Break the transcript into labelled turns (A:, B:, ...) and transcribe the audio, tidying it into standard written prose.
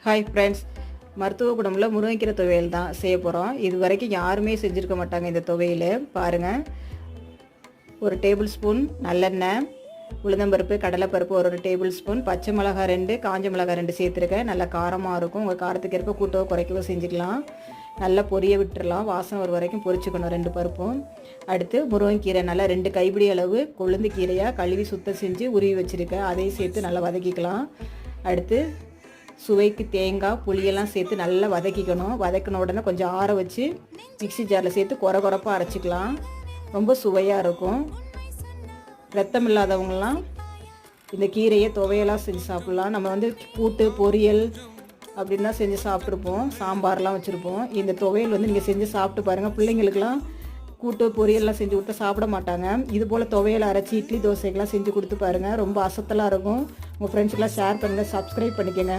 A: Hi friends, மருத்துவ குணமில் முருங்கைக்கீரை துவையல் தான் செய்ய போகிறோம். இது வரைக்கும் யாருமே செஞ்சுருக்க மாட்டாங்க இந்த துவையல். பாருங்கள், ஒரு டேபிள் ஸ்பூன் நல்லெண்ணெய், உளுந்தம்பருப்பு, கடலைப்பருப்பு ஒரு டேபிள் ஸ்பூன், பச்சை மிளகாய் 2, காஞ்ச மிளகாய் 2 சேர்த்துருக்கேன். நல்லா காரமாக இருக்கும். உங்கள் காரத்துக்கு ஏற்ப கூட்டவோ குறைக்கவோ செஞ்சுக்கலாம். நல்லா பொரிய விட்டுறலாம். வாசம் ஒரு வரைக்கும் பொரிச்சுக்கணும் 2 பருப்பும். அடுத்து முருங்கைக்கீரை நல்லா 2 கைப்பிடி அளவு கொழுந்து கீரையாக கழுவி சுத்தம் செஞ்சு உருவி வச்சுருக்கேன். அதையும் சேர்த்து நல்லா வதக்கிக்கலாம். அடுத்து சுவைக்கு தேங்காய், புளியெல்லாம் சேர்த்து நல்லா வதக்கிக்கணும். வதக்கின உடனே கொஞ்சம் ஆற வச்சு மிக்ஸி ஜாரில் சேர்த்து கொரப்பாக அரைச்சிக்கலாம். ரொம்ப சுவையாக இருக்கும். ரத்தம் இல்லாதவங்களாம் இந்த கீரையை துவையெல்லாம் செஞ்சு சாப்பிட்லாம். நம்ம கூட்டு பொரியல் அப்படின்னு தான் செஞ்சு சாப்பிட்ருப்போம். சாம்பார்லாம் வச்சுருப்போம். இந்த துவையல் நீங்கள் செஞ்சு சாப்பிட்டு பாருங்கள். பிள்ளைங்களுக்கெல்லாம் கூட்டு பொரியல்லாம் செஞ்சு கொடுத்தா சாப்பிட மாட்டாங்க. இது போல் துவையல் அரைச்சி இட்லி தோசைக்கெல்லாம் செஞ்சு கொடுத்து பாருங்கள். ரொம்ப அசத்தலாக இருக்கும். உங்கள் ஃப்ரெண்ட்ஸுக்கெல்லாம் ஷேர் பண்ணுங்கள். சப்ஸ்கிரைப் பண்ணிக்கோங்க.